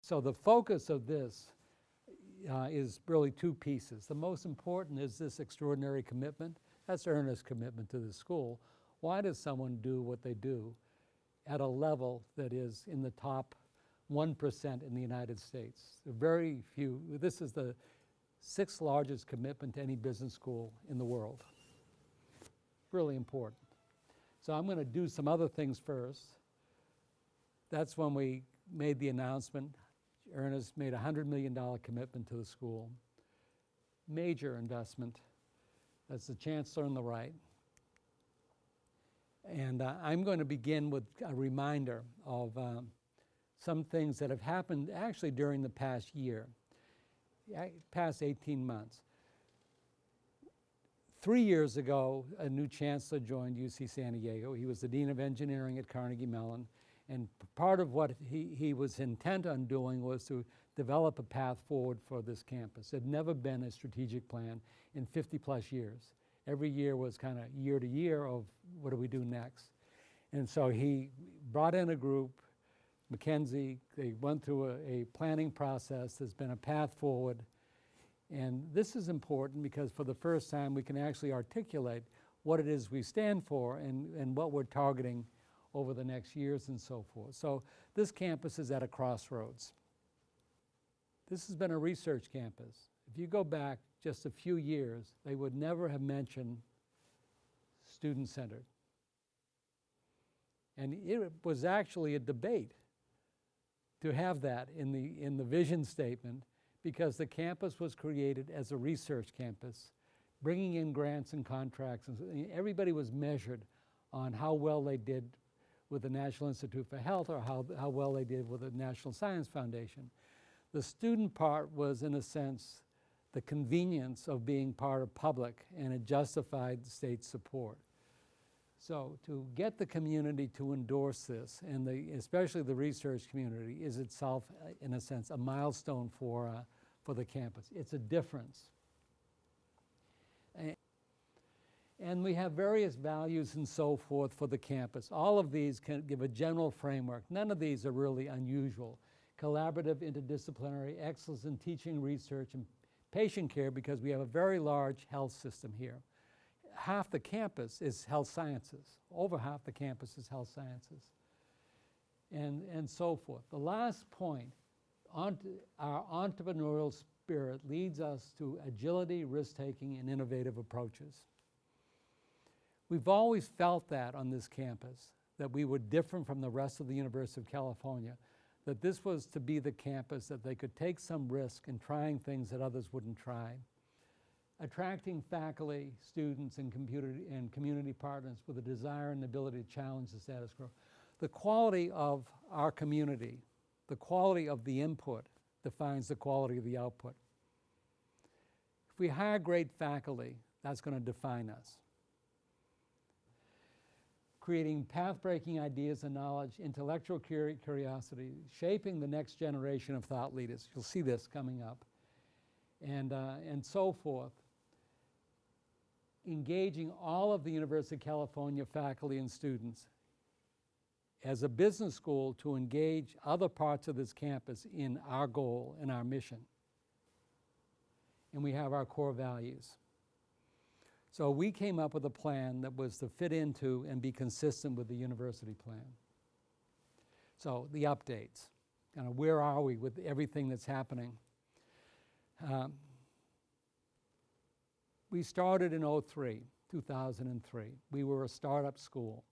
So the focus of this is really two pieces. The most important is this extraordinary commitment. That's earnest commitment to the school. Why does someone do what they do at a level that is in the top 1% in the United States? Very few. This is the 6th largest commitment to any business school in the world. Really important. So I'm going to do some other things first. That's when we made the announcement. Ernest made a $100 million commitment to the school. Major investment. That's the chancellor on the right. And I'm going to begin with a reminder of some things that have happened actually during the past year, past 18 months. 3 years ago, a new chancellor joined UC San Diego. He was the dean of engineering at Carnegie Mellon. And part of what he was intent on doing was to develop a path forward for this campus. There had never been a strategic plan in 50 plus years. Every year was kind of year to year of what do we do next. And so he brought in a group, McKinsey. They went through a planning process. There's been a path forward. And this is important because for the first time we can actually articulate what it is we stand for and what we're targeting over the next years and so forth. So this campus is at a crossroads. This has been a research campus. If you go back just a few years, they would never have mentioned student-centered. And it was actually a debate to have that in the vision statement because the campus was created as a research campus, bringing in grants and contracts. And everybody was measured on how well they did with the National Institute for Health or how well they did with the National Science Foundation. The student part was, in a sense, the convenience of being part of public, and it justified state support. So to get the community to endorse this, and especially the research community, is itself, in a sense, a milestone for the campus. It's a difference. And we have various values and so forth for the campus. All of these can give a general framework. None of these are really unusual. Collaborative, interdisciplinary, excellence in teaching, research, and patient care, because we have a very large health system here. Half the campus is health sciences. Over half the campus is health sciences, and so forth. The last point, our entrepreneurial spirit leads us to agility, risk-taking, and innovative approaches. We've always felt that on this campus, that we were different from the rest of the University of California, that this was to be the campus that they could take some risk in trying things that others wouldn't try. Attracting faculty, students, and community partners with a desire and ability to challenge the status quo. The quality of our community, the quality of the input defines the quality of the output. If we hire great faculty, that's going to define us. Creating path-breaking ideas and knowledge, intellectual curiosity, shaping the next generation of thought leaders. You'll see this coming up. And so forth. Engaging all of the University of California faculty and students as a business school to engage other parts of this campus in our goal and our mission. And we have our core values. So we came up with a plan that was to fit into and be consistent with the university plan. So the updates, kind of where are we with everything that's happening? We started in 2003. We were a startup school.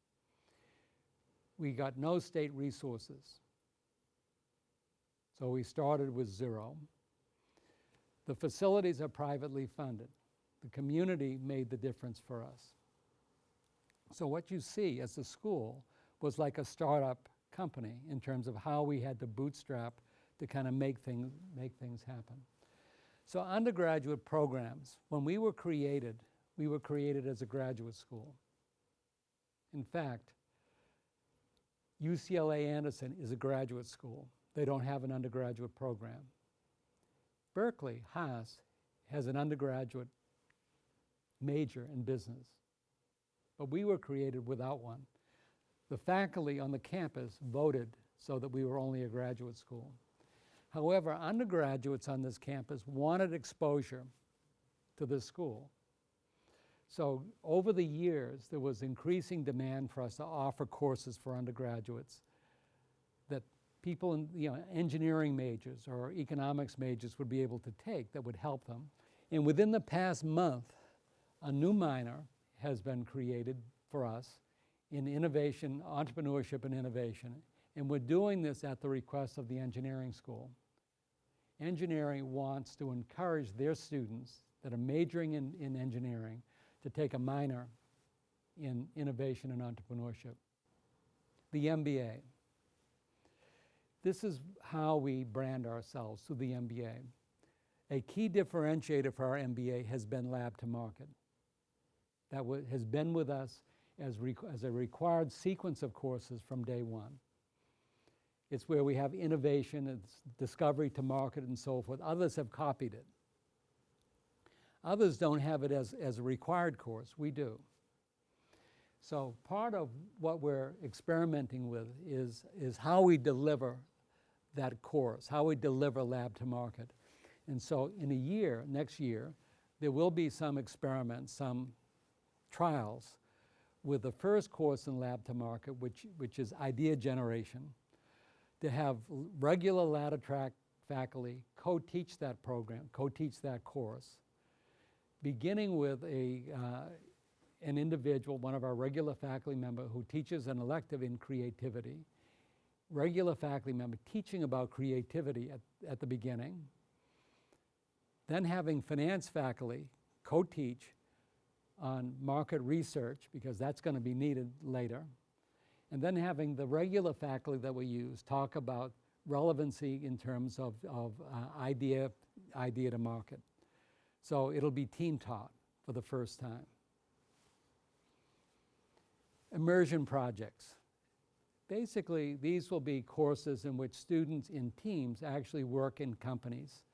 We got no state resources. So we started with zero. The facilities are privately funded. The community made the difference for us. So what you see as a school was like a startup company in terms of how we had to bootstrap to kind of make things happen. So undergraduate programs, when we were created as a graduate school. In fact, UCLA Anderson is a graduate school. They don't have an undergraduate program. Berkeley, Haas, has an undergraduate major in business, but we were created without one. The faculty on the campus voted so that we were only a graduate school. However, undergraduates on this campus wanted exposure to this school. So over the years, there was increasing demand for us to offer courses for undergraduates that people in engineering majors or economics majors would be able to take that would help them. And within the past month, a new minor has been created for us in innovation, entrepreneurship and innovation. And we're doing this at the request of the engineering school. Engineering wants to encourage their students that are majoring in engineering to take a minor in innovation and entrepreneurship. The MBA. This is how we brand ourselves through the MBA. A key differentiator for our MBA has been Lab to Market. That has been with us as a required sequence of courses from day one. It's where we have innovation, it's discovery to market and so forth. Others have copied it. Others don't have it as a required course. We do. So part of what we're experimenting with is how we deliver that course, how we deliver Lab to Market. And so in a year, next year, there will be some experiments, some trials with the first course in Lab to Market, which is idea generation, to have regular ladder track faculty co-teach that program, co-teach that course, beginning with an individual, one of our regular faculty member who teaches an elective in creativity, regular faculty member teaching about creativity at the beginning, then having finance faculty co-teach on market research, because that's going to be needed later, and then having the regular faculty that we use talk about relevancy in terms of idea to market. So it'll be team taught for the first time. Immersion projects. Basically, these will be courses in which students in teams actually work in companies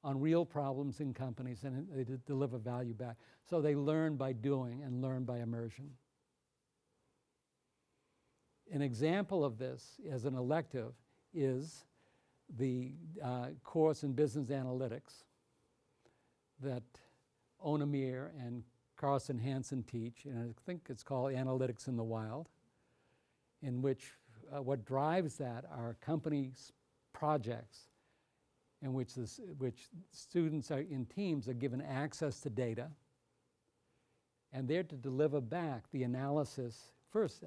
on real problems in companies, and they deliver value back. So they learn by doing and learn by immersion. An example of this as an elective is the course in business analytics that Onamir and Carson Hansen teach, and I think it's called Analytics in the Wild, in which what drives that are company projects in which students are in teams are given access to data, and they're to deliver back the analysis, first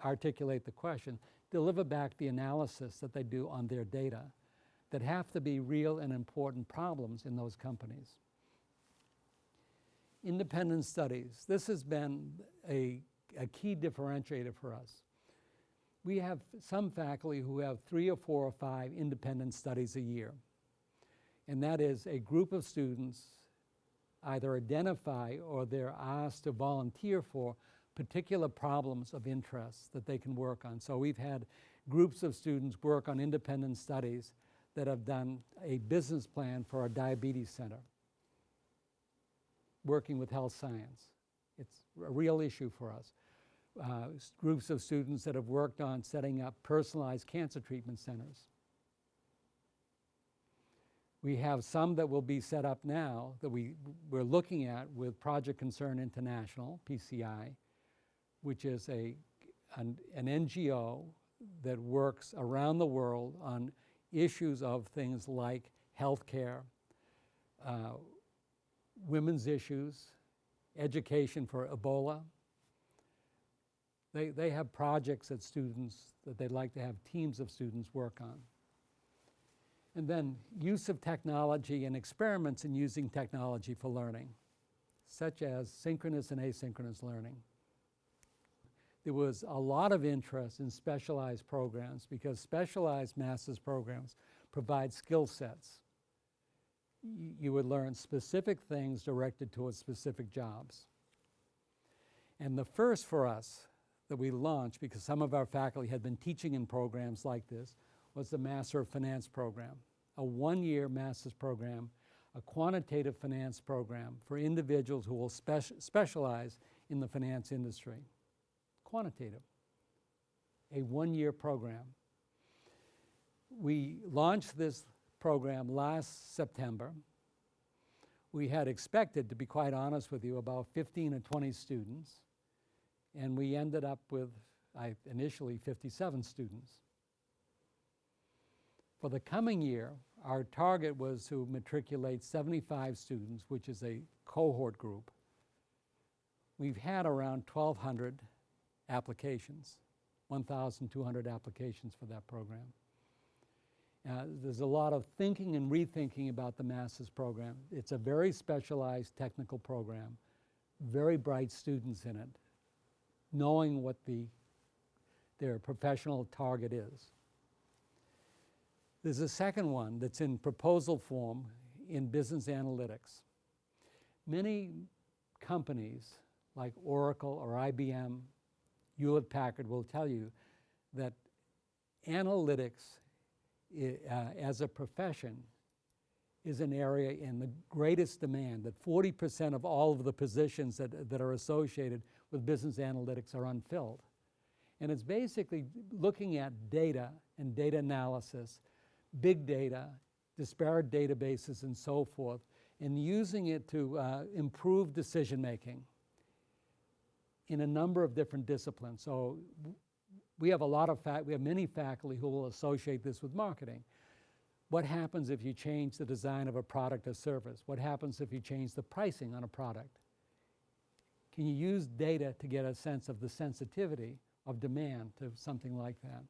articulate the question, deliver back the analysis that they do on their data that have to be real and important problems in those companies. Independent studies. This has been a key differentiator for us. We have some faculty who have 3 or 4 or 5 independent studies a year. And that is a group of students either identify or they're asked to volunteer for particular problems of interest that they can work on. So we've had groups of students work on independent studies that have done a business plan for a diabetes center, working with health science. It's a real issue for us. Groups of students that have worked on setting up personalized cancer treatment centers. We have some that will be set up now that we're looking at with Project Concern International, PCI, which is an NGO that works around the world on issues of things like healthcare, women's issues, education for Ebola. They have projects that they'd like to have teams of students work on. And then use of technology and experiments in using technology for learning, such as synchronous and asynchronous learning. There was a lot of interest in specialized programs because specialized master's programs provide skill sets. You would learn specific things directed towards specific jobs. And the first for us that we launched, because some of our faculty had been teaching in programs like this, was the Master of Finance program, a 1-year master's program, a quantitative finance program for individuals who will specialize in the finance industry. Quantitative, a 1-year program. We launched this program last September. We had expected, to be quite honest with you, about 15 or 20 students, and we ended up with initially 57 students. For the coming year, our target was to matriculate 75 students, which is a cohort group. We've had around 1,200 applications, 1,200 applications for that program. There's a lot of thinking and rethinking about the master's program. It's a very specialized technical program, very bright students in it, knowing what their professional target is. There's a second one that's in proposal form in business analytics. Many companies like Oracle or IBM, Hewlett-Packard will tell you that analytics as a profession is an area in the greatest demand, that 40% of all of the positions that are associated with business analytics are unfilled. And it's basically looking at data and data analysis, big data, disparate databases and so forth, and using it to improve decision making in a number of different disciplines. So we have many faculty who will associate this with marketing. What happens if you change the design of a product or service? What happens if you change the pricing on a product? Can you use data to get a sense of the sensitivity of demand to something like that?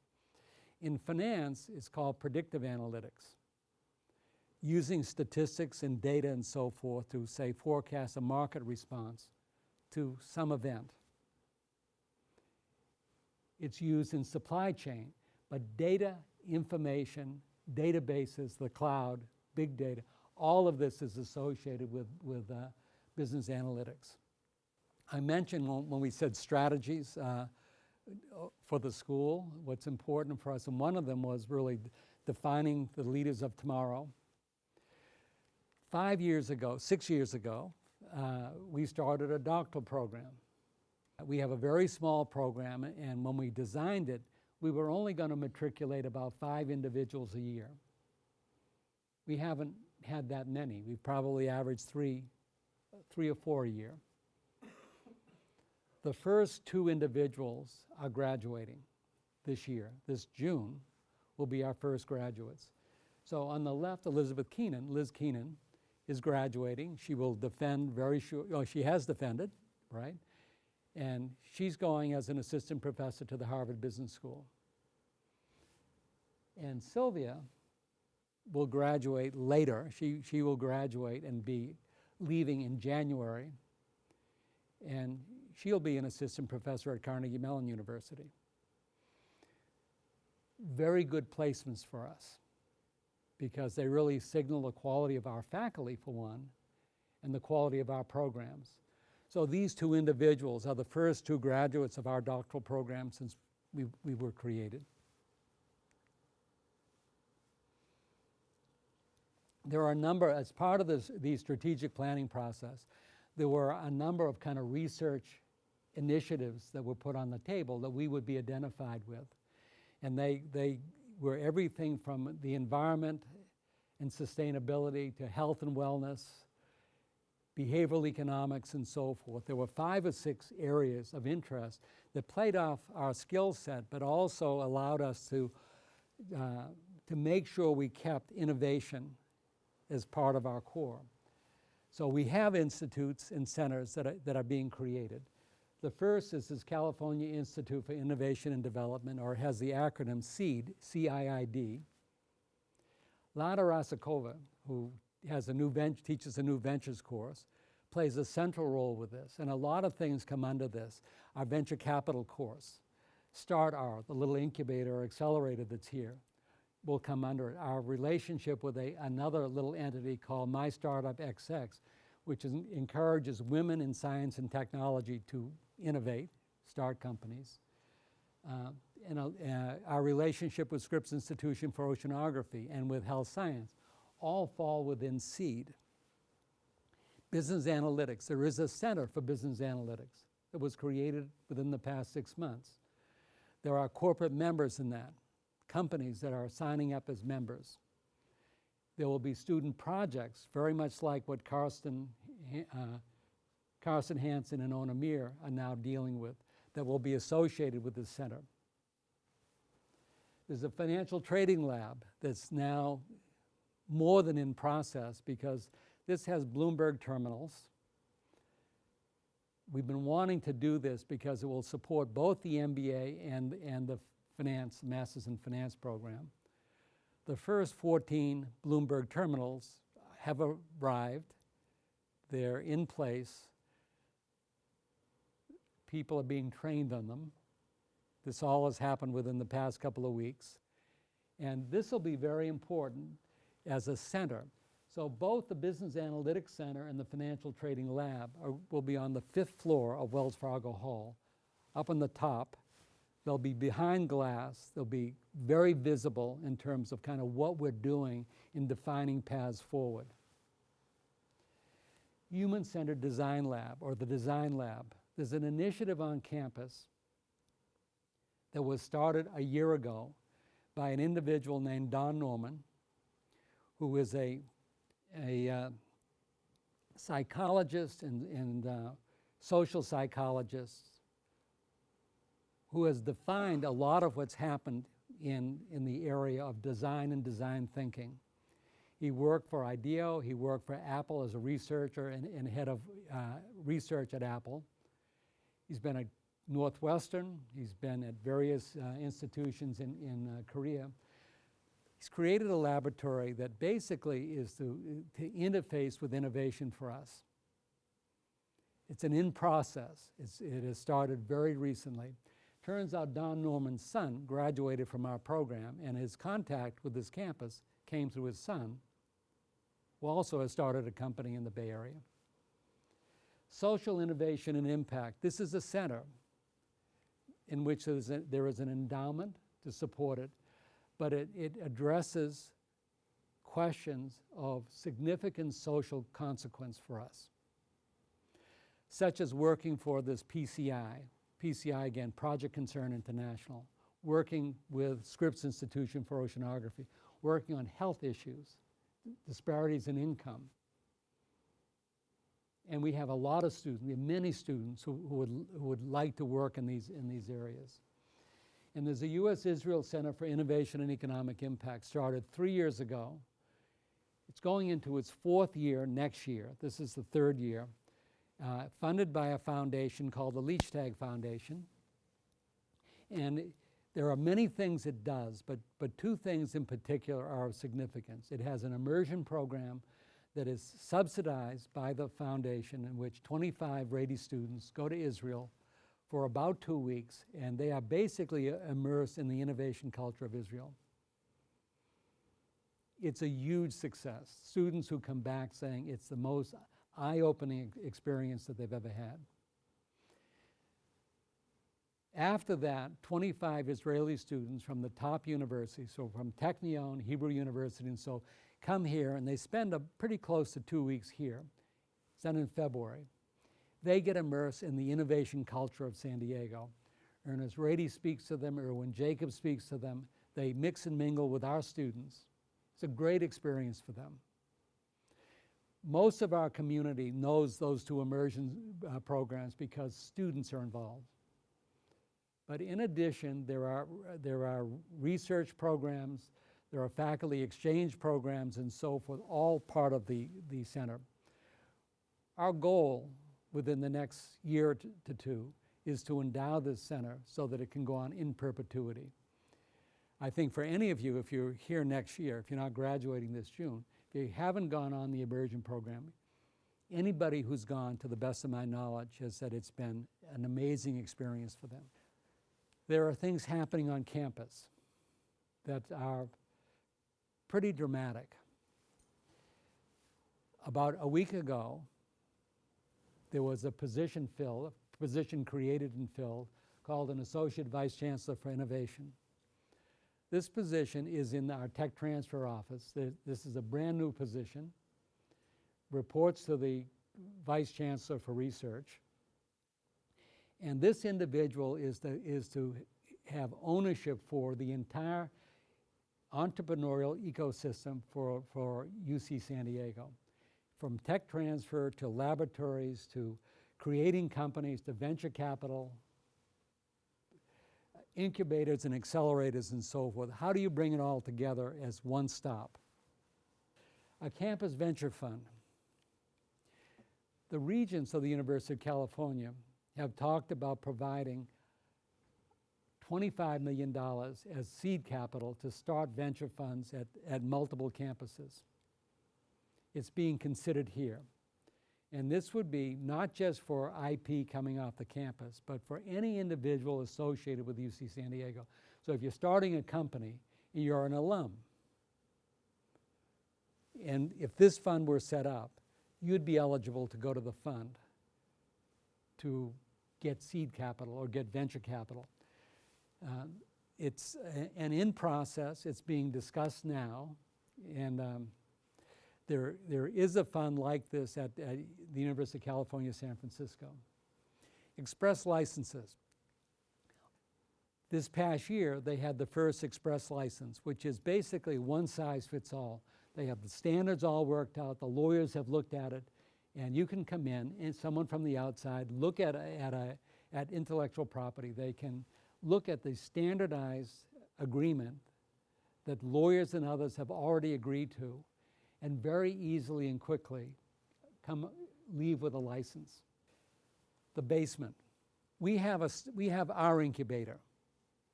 In finance, it's called predictive analytics, using statistics and data and so forth to, say, forecast a market response to some event. It's used in supply chain, but data, information, databases, the cloud, big data, all of this is associated with business analytics. I mentioned when we said strategies for the school, what's important for us, and one of them was really defining the leaders of tomorrow. 6 years ago, we started a doctoral program. We have a very small program, and when we designed it, we were only going to matriculate about 5 individuals a year. We haven't had that many. We've probably averaged three or four a year. The first 2 individuals are graduating this year. This June will be our first graduates. So on the left, Liz Keenan is graduating. She will defend she has defended, right? And she's going as an assistant professor to the Harvard Business School. And Sylvia will graduate later. She will graduate and be leaving in January. And she'll be an assistant professor at Carnegie Mellon University. Very good placements for us, because they really signal the quality of our faculty, for one, and the quality of our programs. So these 2 individuals are the first 2 graduates of our doctoral program since we were created. There are a number, as part of the strategic planning process, there were a number of kind of research initiatives that were put on the table that we would be identified with. And they were everything from the environment and sustainability to health and wellness, behavioral economics, and so forth. There were 5 or 6 areas of interest that played off our skill set, but also allowed us to make sure we kept innovation as part of our core. So we have institutes and centers that are being created. The first is this California Institute for Innovation and Development, or has the acronym CIID, C-I-I-D. Lana Rasakova, who teaches a new ventures course, plays a central role with this, and a lot of things come under this. Our venture capital course, StartR, the little incubator or accelerator that's here, will come under it. Our relationship with another little entity called My Startup XX, which encourages women in science and technology to innovate, start companies. Our relationship with Scripps Institution for Oceanography and with Health Science all fall within SEED. Business analytics, there is a center for business analytics that was created within the past 6 months. There are corporate members in that, companies that are signing up as members. There will be student projects, very much like what Carsten Hansen and Ona Mir are now dealing with, that will be associated with the center. There's a financial trading lab that's now more than in process because this has Bloomberg terminals. We've been wanting to do this because it will support both the MBA and the Masters in Finance program. The first 14 Bloomberg terminals have arrived. They're in place. People are being trained on them. This all has happened within the past couple of weeks. And this will be very important as a center. So both the Business Analytics Center and the Financial Trading Lab will be on the 5th floor of Wells Fargo Hall. Up on the top, they'll be behind glass. They'll be very visible in terms of kind of what we're doing in defining paths forward. Human-Centered Design Lab, or the Design Lab. There's an initiative on campus that was started a year ago by an individual named Don Norman, who is a psychologist and social psychologist who has defined a lot of what's happened in the area of design and design thinking. He worked for IDEO, he worked for Apple as a researcher and head of research at Apple. He's been at Northwestern, he's been at various institutions in Korea. He's created a laboratory that basically is to interface with innovation for us. It's an in-process. It has started very recently. Turns out Don Norman's son graduated from our program, and his contact with this campus came through his son, who also has started a company in the Bay Area. Social innovation and impact. This is a center in which there is an endowment to support it, but it addresses questions of significant social consequence for us, such as working for this PCI again, Project Concern International, working with Scripps Institution for Oceanography, working on health issues, disparities in income. And we have a lot of students, we have many students who would like to work in these areas. And there's a U.S.-Israel Center for Innovation and Economic Impact, started 3 years ago. It's going into its 4th year next year. This is the 3rd year, funded by a foundation called the Leachtag Foundation. And there are many things it does, but 2 things in particular are of significance. It has an immersion program that is subsidized by the foundation, in which 25 Rady students go to Israel for about 2 weeks, and they are basically immersed in the innovation culture of Israel. It's a huge success. Students who come back saying it's the most eye-opening experience that they've ever had. After that, 25 Israeli students from the top universities, so from Technion, Hebrew University, and so, come here, and they spend pretty close to 2 weeks here. It's done in February. They get immersed in the innovation culture of San Diego. Ernest Rady speaks to them, Erwin Jacobs speaks to them. They mix and mingle with our students. It's a great experience for them. Most of our community knows those 2 immersion programs because students are involved. But in addition, there are research programs, there are faculty exchange programs, and so forth, all part of the center. Our goal within the next year to 2 is to endow this center so that it can go on in perpetuity. I think for any of you, if you're here next year, if you're not graduating this June, if you haven't gone on the immersion program, anybody who's gone, to the best of my knowledge, has said it's been an amazing experience for them. There are things happening on campus that are pretty dramatic. About a week ago, there was a position created and filled, called an Associate Vice Chancellor for Innovation. This position is in our tech transfer office. This is a brand new position, reports to the Vice Chancellor for Research. And this individual is to have ownership for the entire entrepreneurial ecosystem for UC San Diego. From tech transfer to laboratories to creating companies to venture capital, incubators and accelerators and so forth. How do you bring it all together as one stop? A campus venture fund. The regents of the University of California have talked about providing $25 million as seed capital to start venture funds at multiple campuses. It's being considered here. And this would be not just for IP coming off the campus, but for any individual associated with UC San Diego. So if you're starting a company and you're an alum, and if this fund were set up, you'd be eligible to go to the fund to get seed capital or get venture capital. It's an in process. It's being discussed now, and there is a fund like this at the University of California, San Francisco. Express licenses. This past year, they had the first express license, which is basically one size fits all. They have the standards all worked out, the lawyers have looked at it, and you can come in, and someone from the outside, look at intellectual property. They can look at the standardized agreement that lawyers and others have already agreed to, and very easily and quickly leave with a license. The basement. We have our incubator,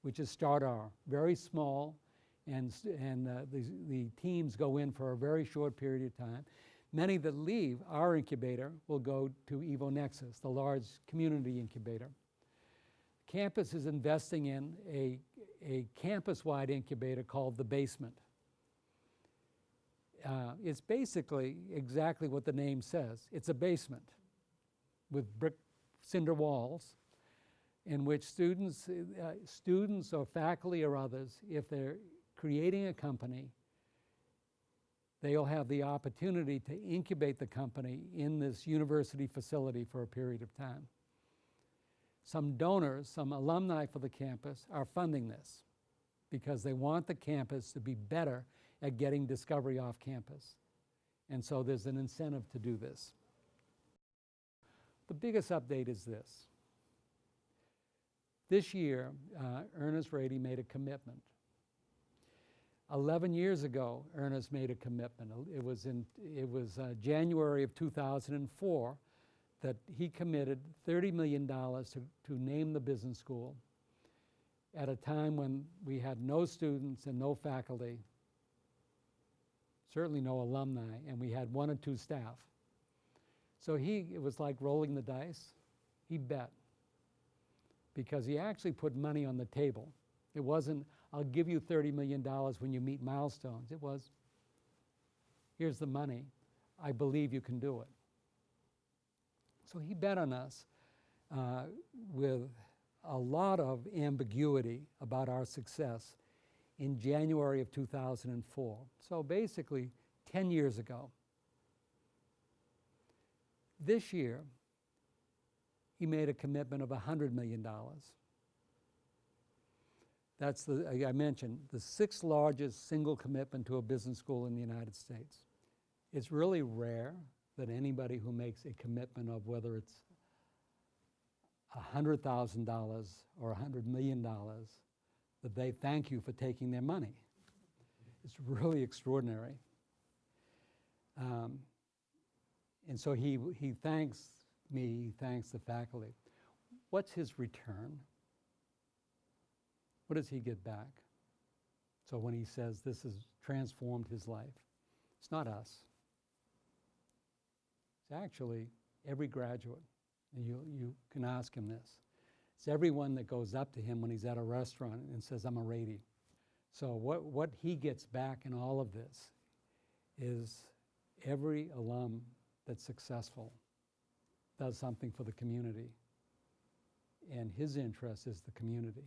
which is StartR, very small, and the teams go in for a very short period of time. Many that leave our incubator will go to EvoNexus, the large community incubator. Campus is investing in a campus-wide incubator called The Basement. It's basically exactly what the name says. It's a basement with brick cinder walls in which students or faculty or others, if they're creating a company, they'll have the opportunity to incubate the company in this university facility for a period of time. Some donors, some alumni for the campus are funding this because they want the campus to be better at getting discovery off campus. And so there's an incentive to do this. The biggest update is this. This year, Ernest Rady made a commitment. 11 years ago, Ernest made a commitment. It was January of 2004 that he committed $30 million to name the business school at a time when we had no students and no faculty, certainly no alumni, and we had 1 or 2 staff. So it was like rolling the dice. He bet, because he actually put money on the table. It wasn't, I'll give you $30 million when you meet milestones. It was, here's the money. I believe you can do it. So he bet on us with a lot of ambiguity about our success in January of 2004. So basically 10 years ago. This year, he made a commitment of $100 million. That's, I mentioned, the 6th largest single commitment to a business school in the United States. It's really rare that anybody who makes a commitment of whether it's $100,000 or $100 million, that they thank you for taking their money. It's really extraordinary. And so he thanks me, he thanks the faculty. What's his return? What does he get back? So when he says this has transformed his life, it's not us. It's actually every graduate, and you can ask him this. It's everyone that goes up to him when he's at a restaurant and says, I'm a Rady. So what he gets back in all of this is every alum that's successful does something for the community, and his interest is the community.